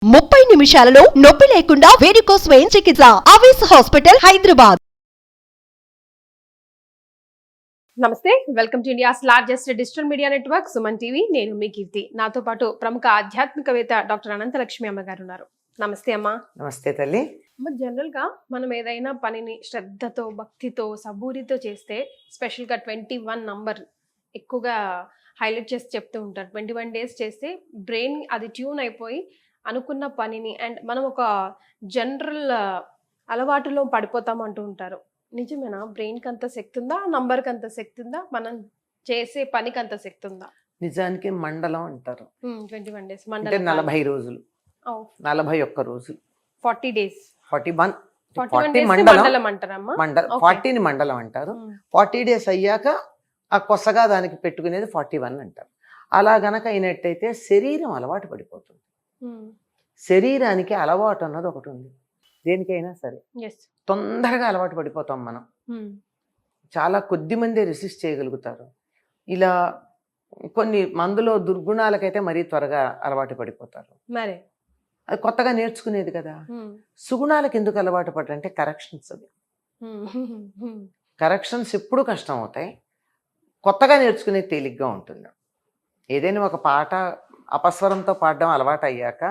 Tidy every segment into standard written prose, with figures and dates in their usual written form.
30 నిమిషాలలో నొప్పి లేకుండా వేడికోస్ వెయిన్ చికిత్స. ఆవేశ హాస్పిటల్, హైదరాబాద్. నమస్తే, welcome to India's largest digital media network Suman TV. నేను మీ కీర్తి. నాతో పాటు ప్రముఖ ఆధ్యాత్మికవేత్త డాక్టర్ అనంతలక్ష్మి అమ్మగారు ఉన్నారు. నమస్తే అమ్మా. నమస్తే తల్లి. జనరల్ గా మనం ఏదైనా పనిని శ్రద్ధతో, భక్తితో, సబూరితో చేస్తే, స్పెషల్ గా 21 నంబర్ ఎక్కువగా హైలైట్ చేసి చెప్తూ ఉంటారు. 21 డేస్ చేస్తే బ్రెయిన్ అది ట్యూన్ అయిపోయి అనుకున్న పనిని అండ్ మనం ఒక జనరల్ అలవాటులో పడిపోతాం అంటూ ఉంటారు. నిజమేనా? బ్రెయిన్కి అంత శక్తి ఉందా? నంబర్కి అంత శక్తి ఉందా? మనం చేసే పనికి అంత శక్తి ఉందా? నిజానికి మండలం అంటారు. 21 డేస్ అంటే మండలం 40 రోజులు, 41 రోజులు, 40 డేస్ 41 40 మండలం మండలం అంటారమ్మా. 40ని మండలం అంటారు. 40 డేస్ అయ్యాక ఆ కొత్తగా దానికి పెట్టుకునేది 41 అంటారు. అలా గనక అయినట్టయితే శరీరం అలవాటు పడిపోతుంది. శరీరానికి అలవాటు అన్నది ఒకటి ఉంది. దేనికైనా సరే తొందరగా అలవాటు పడిపోతాం మనం. చాలా కొద్ది మంది రెసిస్ట్ చేయగలుగుతారు. ఇలా కొన్ని మందులో దుర్గుణాలకైతే మరీ త్వరగా అలవాటు పడిపోతారు. మరి అది కొత్తగా నేర్చుకునేది కదా. సుగుణాలకు ఎందుకు అలవాటు పడాలంటే కరెక్షన్స్. అది కరెక్షన్స్ ఎప్పుడు కష్టం అవుతాయి. కొత్తగా నేర్చుకునేది తేలిగ్గా ఉంటుంది. ఏదైనా ఒక పాట అపస్వరంతో పాడడం అలవాటు అయ్యాక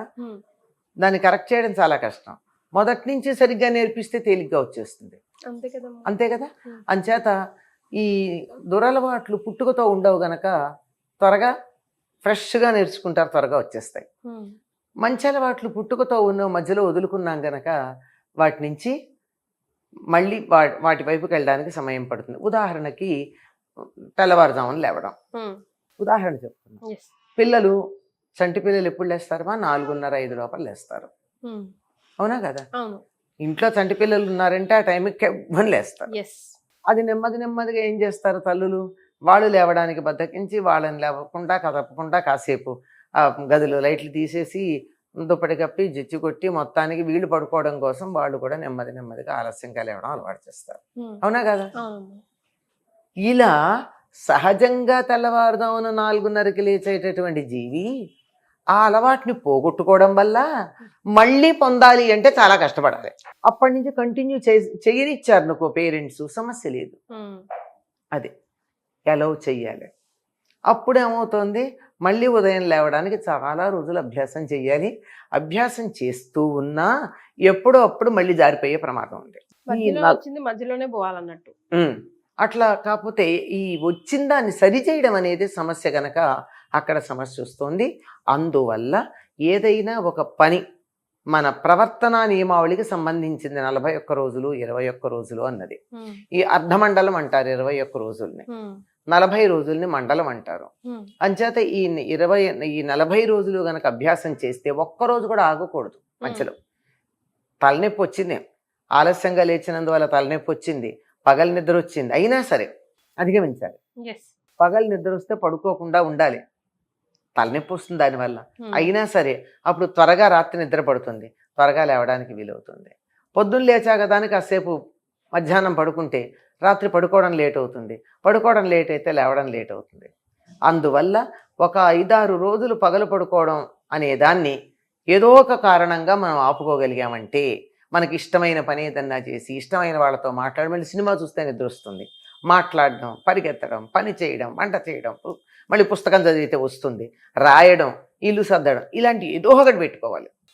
దాన్ని కరెక్ట్ చేయడం చాలా కష్టం. మొదటి నుంచి సరిగ్గా నేర్పిస్తే తేలిగ్గా వచ్చేస్తుంది. అంతే కదా. అంచేత ఈ దురలవాట్లు పుట్టుకతో ఉండవు గనక త్వరగా ఫ్రెష్గా నేర్చుకుంటారు, త్వరగా వచ్చేస్తాయి. మంచి అలవాట్లు పుట్టుకతో ఉన్న మధ్యలో వదులుకున్నాం గనక వాటి నుంచి మళ్ళీ వాటి వైపుకి వెళ్ళడానికి సమయం పడుతుంది. ఉదాహరణకి తెల్లవారుజామున లేవడం ఉదాహరణ చెప్తున్నాను. పిల్లలు, చంటి పిల్లలు ఎప్పుడు లేస్తారమ్మా? 4:30-5 లోపల లేస్తారు. అవునా కదా. ఇంట్లో చంటి పిల్లలు ఉన్నారంటే ఆ టైంకి కెవ్వని లేస్తారు. అది నెమ్మదిగా ఏం చేస్తారు తల్లులు? వాళ్ళు లేవడానికి బద్దకించి వాళ్ళని లేవకుండా కదపకుండా కాసేపు ఆ గదిలో లైట్లు తీసేసి దుప్పటి కప్పి జెచ్చి కొట్టి మొత్తానికి వీళ్ళు పడుకోవడం కోసం వాళ్ళు కూడా నెమ్మదిగా ఆలస్యంగా లేవడం అలవాటు చేస్తారు. అవునా కదా. ఇలా సహజంగా తెల్లవారుదామున 4:30కి లేచేటటువంటి జీవి ఆ అలవాటుని పోగొట్టుకోవడం వల్ల మళ్ళీ పొందాలి అంటే చాలా కష్టపడాలి. అప్పటి నుంచి కంటిన్యూ చేయనిచ్చారు నాకు పేరెంట్స్, సమస్య లేదు. అది ఎలా చెయ్యాలి. అప్పుడు ఏమవుతుంది? మళ్ళీ ఉదయం లేవడానికి చాలా రోజులు అభ్యాసం చెయ్యాలి. అభ్యాసం చేస్తూ ఉన్నా ఎప్పుడో అప్పుడు మళ్ళీ జారిపోయే ప్రమాదం ఉంది. మధ్యలోనే పోవాలన్నట్టు. అట్లా కాకపోతే ఈ వచ్చిన దాన్ని సరిచేయడం అనేది సమస్య గనక అక్కడ సమస్య వస్తుంది. అందువల్ల ఏదైనా ఒక పని మన ప్రవర్తనా నియమావళికి సంబంధించింది 41 రోజులు 21 రోజులు అన్నది. ఈ అర్ధమండలం అంటారు 21 రోజుల్ని, 40 రోజుల్ని మండలం అంటారు. అంచేత ఈ 40 రోజులు గనక అభ్యాసం చేస్తే ఒక్కరోజు కూడా ఆగకూడదు. మధ్యలో తలనొప్పి వచ్చింది, ఆలస్యంగా లేచినందువల్ల తలనొప్పి వచ్చింది, పగలు నిద్ర వచ్చింది, అయినా సరే అధిగమించాలి. పగలు నిద్ర వస్తే పడుకోకుండా ఉండాలి, తలనొప్పి వస్తుంది దానివల్ల. అయినా సరే అప్పుడు త్వరగా రాత్రి నిద్ర పడుతుంది, త్వరగా లేవడానికి వీలవుతుంది. పొద్దున్న లేచాక దానికి కాసేపు మధ్యాహ్నం పడుకుంటే రాత్రి పడుకోవడం లేట్ అవుతుంది, పడుకోవడం లేట్ అయితే లేవడం లేట్ అవుతుంది. అందువల్ల ఒక 5-6 రోజులు పగలు పడుకోవడం అనే దాన్ని ఏదో ఒక కారణంగా మనం ఆపుకోగలిగామంటే, మనకి ఇష్టమైన పని ఏదన్నా చేసి ఇష్టమైన వాళ్ళతో మాట్లాడి, మళ్ళీ సినిమా చూస్తే నిద్ర వస్తుంది, మాట్లాడడం, పరిగెత్తడం, పని చేయడం, వంట చేయడం, మళ్ళీ పుస్తకం చదివితే వస్తుంది, రాయడం, ఇల్లు సర్దడం, ఇలాంటి ఏదో ఒకటి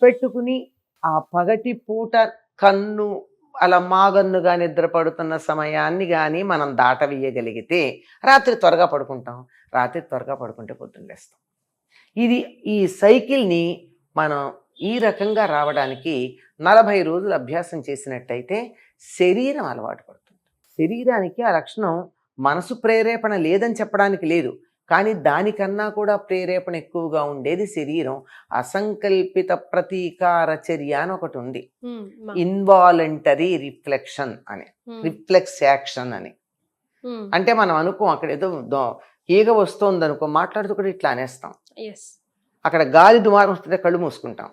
పెట్టుకుని ఆ పగటి పూట కన్ను అలా మాగన్నుగా నిద్రపడుతున్న సమయాన్ని కానీ మనం దాటవేయగలిగితే రాత్రి త్వరగా పడుకుంటాం. రాత్రి త్వరగా పడుకుంటే పొద్దున్న లేస్తాం. ఈ సైకిల్ని మనం ఈ రకంగా రావడానికి 40 రోజులు అభ్యాసం చేసినట్టయితే శరీరం అలవాటు పడుతుంది. శరీరానికి ఆ లక్షణం మనసు ప్రేరేపణ లేదని చెప్పడానికి లేదు, కానీ దానికన్నా కూడా ప్రేరేపణ ఎక్కువగా ఉండేది శరీరం. అసంకల్పిత ప్రతీకార చర్య అని ఒకటి ఉంది, ఇన్వాలంటరీ రిఫ్లెక్షన్ అని, రిఫ్లెక్స్ యాక్షన్ అని. అంటే మనం అనుకో అక్కడ ఏదో ఈగ వస్తుంది అనుకో, మాట్లాడుతూ కూడా ఇట్లా అనేస్తాం. అక్కడ గాలి దుమారం వస్తుంటే కళ్ళు మూసుకుంటాం.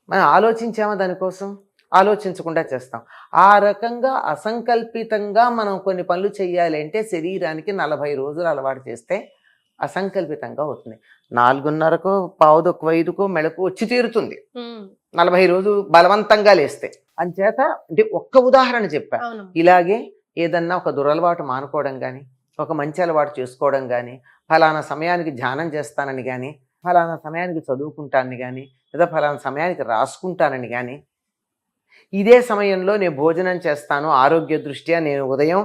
మనం ఆలోచించామా దానికోసం? ఆలోచించకుండా చేస్తాం. ఆ రకంగా అసంకల్పితంగా మనం కొన్ని పనులు చేయాలి అంటే శరీరానికి 40 రోజులు అలవాటు చేస్తే అసంకల్పితంగా అవుతుంది. 4:30కో 4:45కో మెళకు వచ్చి తీరుతుంది 40 రోజులు బలవంతంగా లేస్తే. అంచేత అంటే ఒక్క ఉదాహరణ చెప్పా. అవును. ఇలాగే ఏదన్నా ఒక దురలవాటు మానుకోవడం కానీ, ఒక మంచి అలవాటు చేసుకోవడం కానీ, ఫలానా సమయానికి ధ్యానం చేస్తానని కానీ, ఫలానా సమయానికి చదువుకుంటానని కానీ, లేదా ఫలానా సమయానికి రాసుకుంటానని కానీ, ఇదే సమయంలో నేను భోజనం చేస్తాను ఆరోగ్య దృష్ట్యా, నేను ఉదయం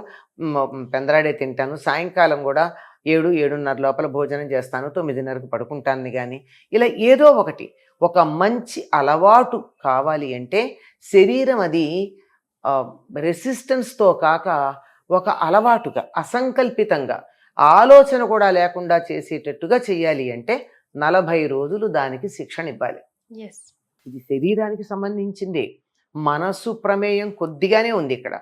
పెందరాడే తింటాను, సాయంకాలం కూడా 7-7:30 లోపల భోజనం చేస్తాను, 9:30కు పడుకుంటానని కానీ, ఇలా ఏదో ఒకటి ఒక మంచి అలవాటు కావాలి అంటే శరీరం అది రెసిస్టెన్స్తో కాక ఒక అలవాటుగా అసంకల్పితంగా ఆలోచన కూడా లేకుండా చేసేటట్టుగా చేయాలి అంటే 40 రోజులు దానికి శిక్షణ ఇవ్వాలి. ఇది శరీరానికి సంబంధించింది. మనసు ప్రమేయం కొద్దిగానే ఉంది ఇక్కడ.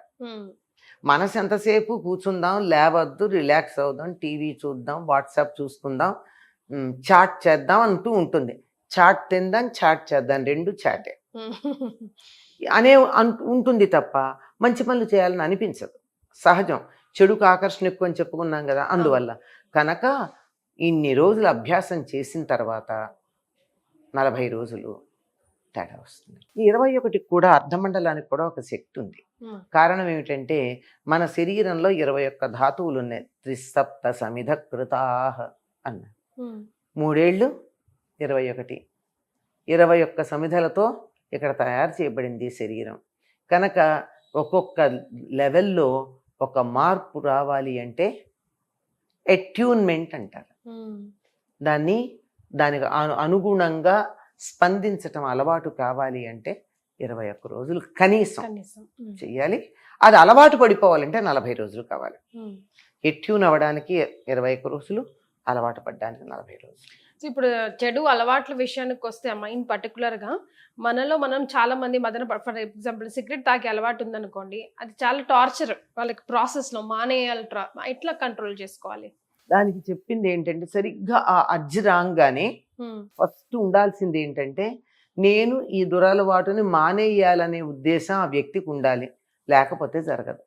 మనసు ఎంతసేపు కూర్చుందాం, లేవద్దు, రిలాక్స్ అవుదాం, టీవీ చూద్దాం, వాట్సాప్ చూసుకుందాం, చాట్ చేద్దాం అంటూ ఉంటుంది. చాట్ తిందాం, చాట్ చేద్దాం, రెండు చాటే అనే ఉంటుంది తప్ప మంచి పనులు చేయాలని అనిపించదు. సహజం. చెడుకు ఆకర్షణ ఎక్కువ అని చెప్పుకున్నాం కదా, అందువల్ల కనుక ఇన్ని రోజులు అభ్యాసం చేసిన తర్వాత 40 రోజులు తేడా వస్తుంది. ఈ 21 కూడా అర్ధమండలానికి కూడా ఒక శక్తి ఉంది. కారణం ఏమిటంటే మన శరీరంలో 21 ధాతువులు ఉన్నాయి. 37 సమిధ కృతాహ అన్న 3 ఏళ్ళు 21 సమిధలతో ఇక్కడ తయారు చేయబడింది శరీరం. కనుక ఒక్కొక్క లెవెల్లో ఒక మార్పు రావాలి అంటే అట్యూన్మెంట్ అంటారు. దానికి అనుగుణంగా స్పందించటం అలవాటు కావాలి అంటే 21 రోజులు కనీసం చెయ్యాలి. అది అలవాటు పడిపోవాలంటే 40 రోజులు కావాలి. ఎట్యూన్ అవ్వడానికి 21 రోజులు, అలవాటు పడడానికి 40 రోజులు. ఇప్పుడు చెడు అలవాట్ల విషయానికి వస్తే అమ్మా, ఇన్ పర్టికులర్గా మనలో మనం చాలా మంది ఫర్ ఎగ్జాంపుల్ సిగరెట్ తాగే అలవాటు ఉందనుకోండి, అది చాలా టార్చర్ వాళ్ళకి ప్రాసెస్లో మానేయాలి. ఎట్లా కంట్రోల్ చేసుకోవాలి? దానికి చెప్పింది ఏంటంటే సరిగ్గా ఆ అర్జీ రాగానే ఫస్ట్ ఉండాల్సింది ఏంటంటే నేను ఈ దురలవాటుని మానేయాలనే ఉద్దేశం ఆ వ్యక్తికి ఉండాలి, లేకపోతే జరగదు.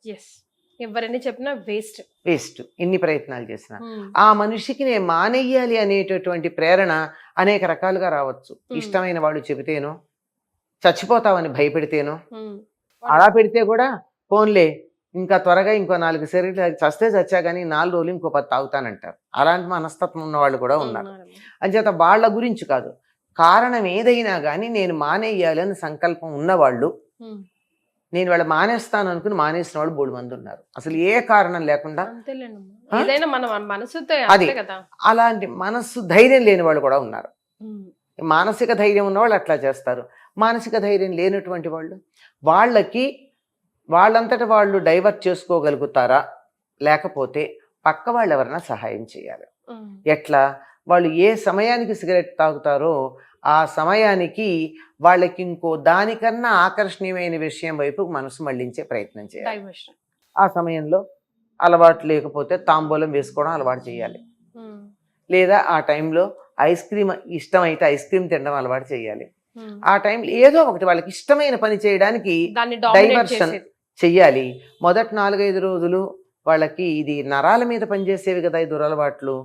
ఎవరైనా చెప్పినా వేస్ట్ ఎన్ని ప్రయత్నాలు చేసినా. ఆ మనిషికి నేను మానేయాలి అనేటటువంటి ప్రేరణ అనేక రకాలుగా రావచ్చు. ఇష్టమైన వాళ్ళు చెబితేనో, చచ్చిపోతావని భయపెడితేనో, అలా పెడితే కూడా ఫోన్లే ఇంకా త్వరగా ఇంకో 4 సిగరెట్లు చస్తే చచ్చా కానీ 4 రోజులు ఇంకో 10 తాగుతానంటారు. అలాంటి మనస్తత్వం ఉన్న వాళ్ళు కూడా ఉన్నారు. అంచేత వాళ్ళ గురించి కాదు, కారణం ఏదైనా కానీ నేను మానేయాలని సంకల్పం ఉన్నవాళ్ళు, నేను వాళ్ళు మానేస్తాను అనుకుని మానేసిన వాళ్ళు 3 మంది ఉన్నారు. అసలు ఏ కారణం లేకుండా అది అలాంటి మనస్సు ధైర్యం లేని వాళ్ళు కూడా ఉన్నారు. మానసిక ధైర్యం ఉన్నవాళ్ళు అట్లా చేస్తారు. మానసిక ధైర్యం లేనటువంటి వాళ్ళు, వాళ్ళంతటా వాళ్ళు డైవర్ట్ చేసుకోగలుగుతారా, లేకపోతే పక్క వాళ్ళు ఎవరైనా సహాయం చేయాలి. ఎట్లా? వాళ్ళు ఏ సమయానికి సిగరెట్ తాగుతారో ఆ సమయానికి వాళ్ళకి ఇంకో దానికన్నా ఆకర్షణీయమైన విషయం వైపు మనసు మళ్లించే ప్రయత్నం చేయాలి. ఆ సమయంలో అలవాటు లేకపోతే తాంబూలం వేసుకోవడం అలవాటు చేయాలి, లేదా ఆ టైంలో ఐస్ క్రీమ్ ఇష్టమైతే ఐస్ క్రీమ్ తినడం అలవాటు చేయాలి. ఆ టైంలో ఏదో ఒకటి వాళ్ళకి ఇష్టమైన పని చేయడానికి డైవర్షన్ చెయ్యాలి. మొదటి 4-5 రోజులు వాళ్ళకి ఇది నరాల మీద పనిచేసేవి కదా ఈ దురలవాట్లు.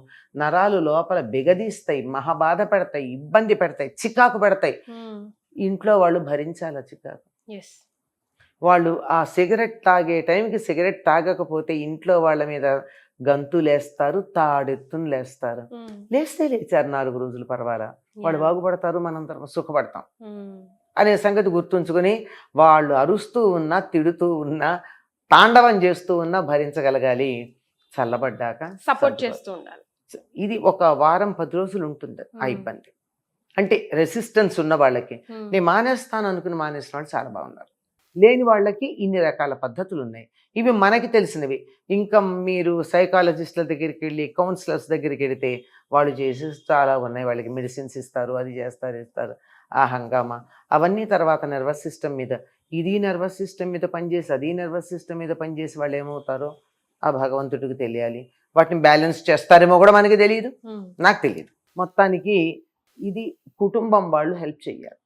నరాలు లోపల బిగదీస్తాయి, మహాబాధ పెడతాయి, ఇబ్బంది పెడతాయి, చికాకు పెడతాయి. ఇంట్లో వాళ్ళు భరించాలి చికాకు. వాళ్ళు ఆ సిగరెట్ తాగే టైంకి సిగరెట్ తాగకపోతే ఇంట్లో వాళ్ళ మీద గంతులేస్తారు, తాడెత్తును లేస్తారు. లేస్తే లేచారు 4 రోజులు పర్వాలా, వాళ్ళు బాగుపడతారు, మనందరం సుఖపడతాం అనే సంగతి గుర్తుంచుకొని వాళ్ళు అరుస్తూ ఉన్నా, తిడుతూ ఉన్నా, తాండవం చేస్తూ ఉన్నా భరించగలగాలి. చల్లబడ్డాక సపోర్ట్ చేస్తూ ఉండాలి. ఇది ఒక వారం 10 రోజులు ఉంటుంది ఆ ఇబ్బంది. అంటే రెసిస్టెన్స్ ఉన్న వాళ్ళకి. నేను మానేస్తాను అనుకుని మానేసిన వాళ్ళు చాలా బాగున్నారు. లేని వాళ్ళకి ఇన్ని రకాల పద్ధతులు ఉన్నాయి. ఇవి మనకి తెలిసినవి. ఇంకా మీరు సైకాలజిస్టుల దగ్గరికి వెళ్ళి, కౌన్సిలర్స్ దగ్గరికి వెళితే వాళ్ళు చేసి చాలా ఉన్నాయి. వాళ్ళకి మెడిసిన్స్ ఇస్తారు, అది ఇస్తారు, ఆ హంగామా అవన్నీ. తర్వాత నర్వస్ సిస్టమ్ మీద, ఇది నర్వస్ సిస్టమ్ మీద పనిచేసి, అది నర్వస్ సిస్టమ్ మీద పనిచేసి వాళ్ళు ఏమవుతారో ఆ భగవంతుడికి తెలియాలి. వాటిని బ్యాలెన్స్ చేస్తారేమో కూడా మనకి తెలియదు, నాకు తెలియదు. మొత్తానికి ఇది కుటుంబం వాళ్ళు హెల్ప్ చేయాలి.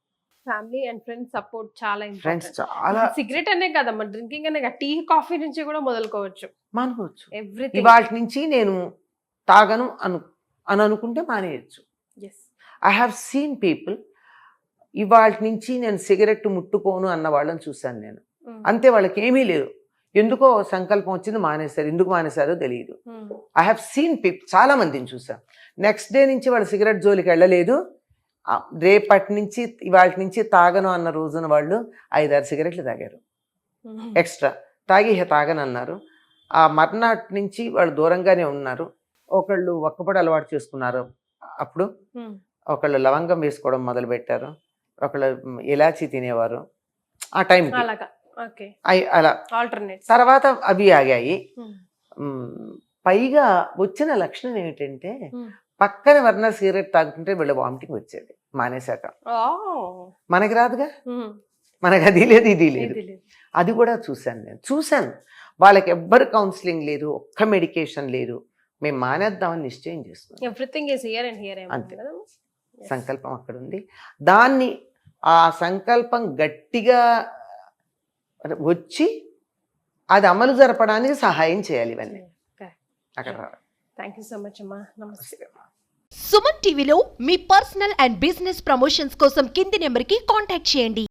ఫ్యామిలీ అండ్ ఫ్రెండ్స్ సపోర్ట్ చాలా ఫ్రెండ్స్ చాలా. సిగరెట్ అనే కదమ్మా, డ్రింకింగ్ అనే, టీ కాఫీ నుంచి కూడా మొదలుకోవచ్చు, మానుకోవచ్చు. ఎవ్రీథింగ్. వాటి నుంచి నేను తాగను అని అనుకుంటే మానేయచ్చు. Yes. I have seen people ఇవాళ నుంచి నేను సిగరెట్ ముట్టుకోను అన్న వాళ్ళని చూశాను నేను. అంతే, వాళ్ళకి ఏమీ లేదు, ఎందుకో సంకల్పం వచ్చింది మానేశారు. ఎందుకు మానేశారో తెలియదు. ఐ హ్యావ్ సీన్ పీపుల్, చాలా మందిని చూసాం. నెక్స్ట్ డే నుంచి వాళ్ళు సిగరెట్ జోలికి వెళ్ళలేదు. రేపటి నుంచి ఇవాళ నుంచి తాగను అన్న రోజున వాళ్ళు 5-6 సిగరెట్లు తాగారు ఎక్స్ట్రా. తాగి తాగనన్నారు. ఆ మర్నాటి నుంచి వాళ్ళు దూరంగానే ఉన్నారు. ఒకళ్ళు ఒక్కపొడి అలవాటు చేసుకున్నారు. అప్పుడు ఒకళ్ళు లవంగం వేసుకోవడం మొదలు పెట్టారు. ఒకళ్ళు ఇలాచీ తినేవారు ఆ టైం. అలా తర్వాత అవి ఆగాయి. పైగా వచ్చిన లక్షణం ఏమిటంటే పక్కన వర్ణ సిగరెట్ తాగుతుంటే వీళ్ళ వామిటింగ్ వచ్చేది మానేశాక. మనకి రాదుగా, మనకు అది లేదు ఇది లేదు. అది కూడా చూశాను. వాళ్ళకి ఎవ్వరు కౌన్సిలింగ్ లేదు, ఒక్క మెడికేషన్ లేదు. మేము మానేద్దామని నిశ్చయం చేస్తున్నాం. Everything is here and here. అంతే, సంకల్పం అక్కడ ఉంది. దాన్ని ఆ సంకల్పం గట్టిగా వచ్చి అది అమలు జరపడానికి సహాయం చేయాలి. ఇవన్నీ అక్కడ. థ్యాంక్ యూ సో మచ్ అమ్మా. నమస్తే. సుమన్ టీవీలో మీ పర్సనల్ అండ్ బిజినెస్ ప్రమోషన్స్ కోసం కింది నెంబర్కి కాంటాక్ట్ చేయండి.